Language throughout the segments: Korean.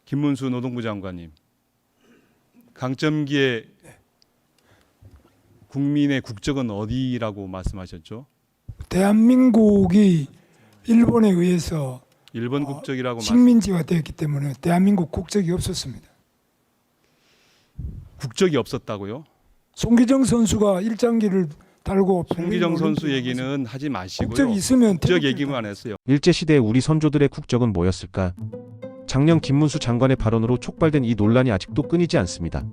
김문수 노동부 장관님, 강점기에 국민의 국적은 어디라고 말씀하셨죠? 대한민국이 일본에 의해서 일본 국적이라고 식민지가 되었기 때문에 대한민국 국적이 없었습니다. 국적이 없었다고요? 송기정 선수가 일장기를 달고 송기정 선수 얘기는 하지 마시고요. 국적이 있으면 국적 얘기만 했어요. 일제시대의 우리 선조들의 국적은 뭐였을까? 작년 김문수 장관의 발언으로 촉발된 이 논란이 아직도 끊이지 않습니다.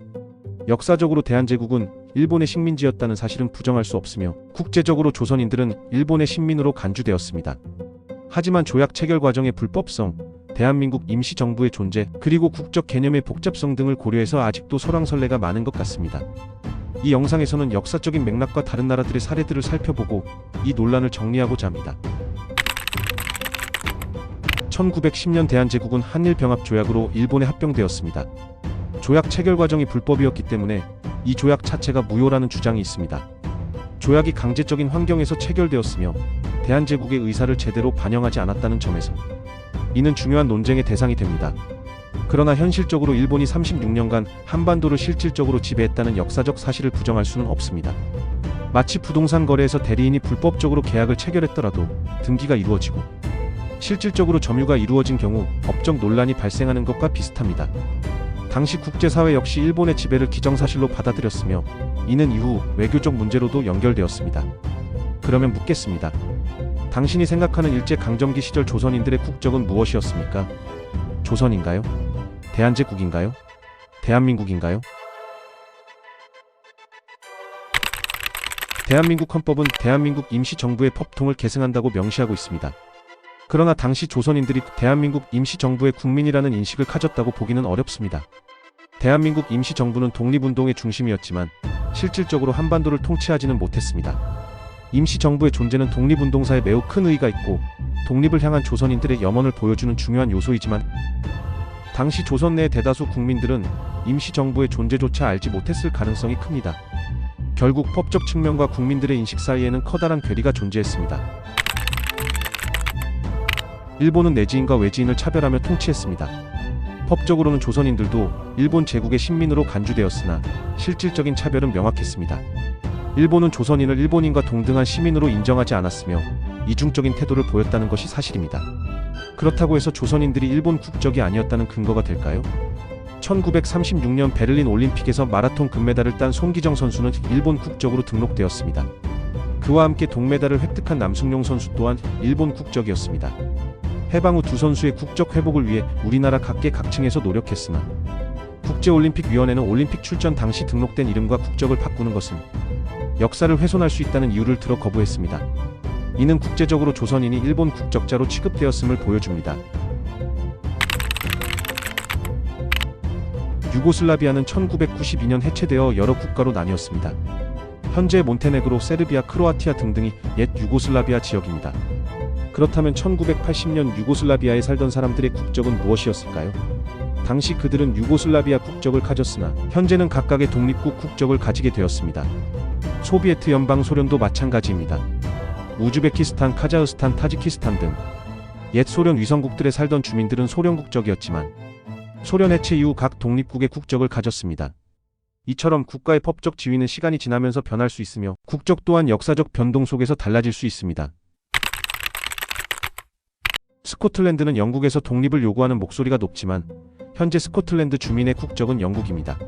역사적으로 대한제국은 일본의 식민지였다는 사실은 부정할 수 없으며 국제적으로 조선인들은 일본의 식민으로 간주되었습니다. 하지만 조약 체결 과정의 불법성, 대한민국 임시정부의 존재, 그리고 국적 개념의 복잡성 등을 고려해서 아직도 설왕설래가 많은 것 같습니다. 이 영상에서는 역사적인 맥락과 다른 나라들의 사례들을 살펴보고 이 논란을 정리하고자 합니다. 1910년 대한제국은 한일병합조약으로 일본에 합병되었습니다. 조약 체결 과정이 불법이었기 때문에 이 조약 자체가 무효라는 주장이 있습니다. 조약이 강제적인 환경에서 체결되었으며 대한제국의 의사를 제대로 반영하지 않았다는 점에서 이는 중요한 논쟁의 대상이 됩니다. 그러나 현실적으로 일본이 36년간 한반도를 실질적으로 지배했다는 역사적 사실을 부정할 수는 없습니다. 마치 부동산 거래에서 대리인이 불법적으로 계약을 체결했더라도 등기가 이루어지고 실질적으로 점유가 이루어진 경우 법적 논란이 발생하는 것과 비슷합니다. 당시 국제사회 역시 일본의 지배를 기정사실로 받아들였으며 이는 이후 외교적 문제로도 연결되었습니다. 그러면 묻겠습니다. 당신이 생각하는 일제강점기 시절 조선인들의 국적은 무엇이었습니까? 조선인가요? 대한제국인가요? 대한민국인가요? 대한민국 헌법은 대한민국 임시정부의 법통을 계승한다고 명시하고 있습니다. 그러나 당시 조선인들이 대한민국 임시정부의 국민이라는 인식을 가졌다고 보기는 어렵습니다. 대한민국 임시정부는 독립운동의 중심이었지만 실질적으로 한반도를 통치하지는 못했습니다. 임시정부의 존재는 독립운동사에 매우 큰 의의가 있고 독립을 향한 조선인들의 염원을 보여주는 중요한 요소이지만 당시 조선 내 대다수 국민들은 임시정부의 존재조차 알지 못했을 가능성이 큽니다. 결국 법적 측면과 국민들의 인식 사이에는 커다란 괴리가 존재했습니다. 일본은 내지인과 외지인을 차별하며 통치했습니다. 법적으로는 조선인들도 일본 제국의 식민으로 간주되었으나 실질적인 차별은 명확했습니다. 일본은 조선인을 일본인과 동등한 시민으로 인정하지 않았으며 이중적인 태도를 보였다는 것이 사실입니다. 그렇다고 해서 조선인들이 일본 국적이 아니었다는 근거가 될까요? 1936년 베를린 올림픽에서 마라톤 금메달을 딴 송기정 선수는 일본 국적으로 등록되었습니다. 그와 함께 동메달을 획득한 남승용 선수 또한 일본 국적이었습니다. 해방 후 두 선수의 국적 회복을 위해 우리나라 각계각층에서 노력했으나 국제올림픽위원회는 올림픽 출전 당시 등록된 이름과 국적을 바꾸는 것은 역사를 훼손할 수 있다는 이유를 들어 거부했습니다. 이는 국제적으로 조선인이 일본 국적자로 취급되었음을 보여줍니다. 유고슬라비아는 1992년 해체되어 여러 국가로 나뉘었습니다. 현재 몬테네그로, 세르비아, 크로아티아 등등이 옛 유고슬라비아 지역입니다. 그렇다면 1980년 유고슬라비아에 살던 사람들의 국적은 무엇이었을까요? 당시 그들은 유고슬라비아 국적을 가졌으나 현재는 각각의 독립국 국적을 가지게 되었습니다. 소비에트 연방 소련도 마찬가지입니다. 우즈베키스탄, 카자흐스탄, 타지키스탄 등 옛 소련 위성국들에 살던 주민들은 소련 국적이었지만 소련 해체 이후 각 독립국의 국적을 가졌습니다. 이처럼 국가의 법적 지위는 시간이 지나면서 변할 수 있으며 국적 또한 역사적 변동 속에서 달라질 수 있습니다. 스코틀랜드는 영국에서 독립을 요구하는 목소리가 높지만 현재 스코틀랜드 주민의 국적은 영국입니다.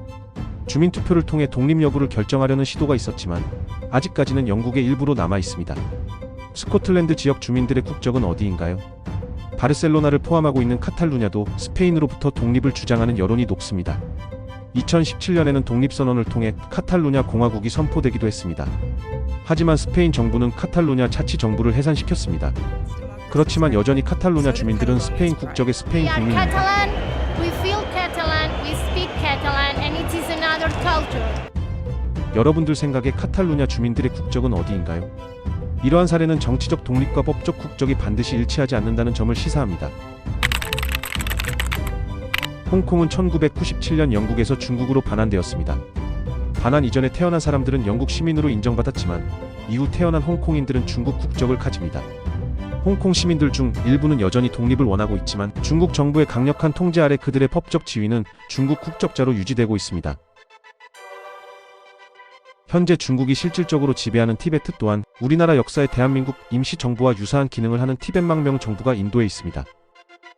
주민투표를 통해 독립 여부를 결정하려는 시도가 있었지만 아직까지는 영국의 일부로 남아 있습니다. 스코틀랜드 지역 주민들의 국적은 어디인가요? 바르셀로나를 포함하고 있는 카탈루냐도 스페인으로부터 독립을 주장하는 여론이 높습니다. 2017년에는 독립선언을 통해 카탈루냐 공화국이 선포되기도 했습니다. 하지만 스페인 정부는 카탈루냐 자치정부를 해산시켰습니다. 그렇지만 여전히 카탈루냐 주민들은 스페인 국적의 스페인 국민입니다. 여러분들 생각에 카탈루냐 주민들의 국적은 어디인가요? 이러한 사례는 정치적 독립과 법적 국적이 반드시 일치하지 않는다는 점을 시사합니다. 홍콩은 1997년 영국에서 중국으로 반환되었습니다. 반환 이전에 태어난 사람들은 영국 시민으로 인정받았지만 이후 태어난 홍콩인들은 중국 국적을 가집니다. 홍콩 시민들 중 일부는 여전히 독립을 원하고 있지만 중국 정부의 강력한 통제 아래 그들의 법적 지위는 중국 국적자로 유지되고 있습니다. 현재 중국이 실질적으로 지배하는 티베트 또한 우리나라 역사의 대한민국 임시정부와 유사한 기능을 하는 티벳 망명 정부가 인도에 있습니다.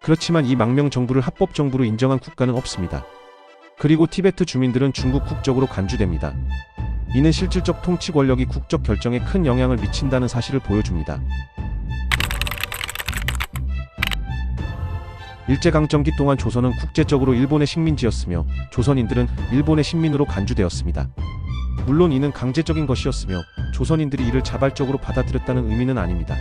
그렇지만 이 망명 정부를 합법 정부로 인정한 국가는 없습니다. 그리고 티베트 주민들은 중국 국적으로 간주됩니다. 이는 실질적 통치 권력이 국적 결정에 큰 영향을 미친다는 사실을 보여줍니다. 일제강점기 동안 조선은 국제적으로 일본의 식민지였으며 조선인들은 일본의 식민으로 간주되었습니다. 물론 이는 강제적인 것이었으며 조선인들이 이를 자발적으로 받아들였다는 의미는 아닙니다.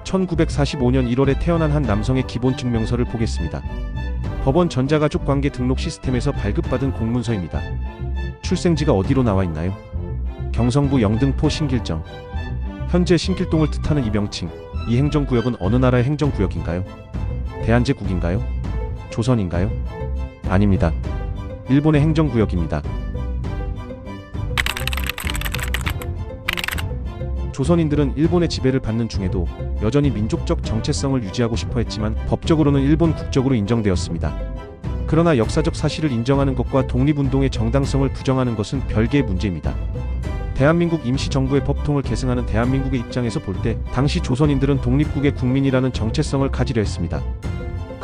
1945년 1월에 태어난 한 남성의 기본증명서를 보겠습니다. 법원 전자가족관계 등록 시스템에서 발급받은 공문서입니다. 출생지가 어디로 나와 있나요? 경성부 영등포 신길정. 현재 신길동을 뜻하는 이 명칭, 이 행정구역은 어느 나라의 행정구역인가요? 대한제국인가요? 조선인가요? 아닙니다. 일본의 행정구역입니다. 조선인들은 일본의 지배를 받는 중에도 여전히 민족적 정체성을 유지하고 싶어 했지만 법적으로는 일본 국적으로 인정되었습니다. 그러나 역사적 사실을 인정하는 것과 독립운동의 정당성을 부정하는 것은 별개의 문제입니다. 대한민국 임시정부의 법통을 계승하는 대한민국의 입장에서 볼 때 당시 조선인들은 독립국의 국민이라는 정체성을 가지려 했습니다.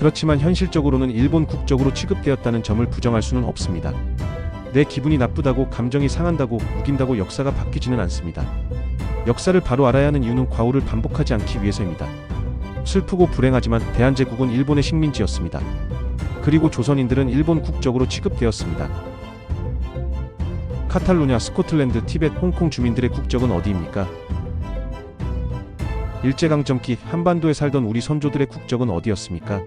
그렇지만 현실적으로는 일본 국적으로 취급되었다는 점을 부정할 수는 없습니다. 내 기분이 나쁘다고 감정이 상한다고 우긴다고 역사가 바뀌지는 않습니다. 역사를 바로 알아야 하는 이유는 과오를 반복하지 않기 위해서입니다. 슬프고 불행하지만 대한제국은 일본의 식민지였습니다. 그리고 조선인들은 일본 국적으로 취급되었습니다. 카탈루냐, 스코틀랜드, 티벳, 홍콩 주민들의 국적은 어디입니까? 일제강점기 한반도에 살던 우리 선조들의 국적은 어디였습니까?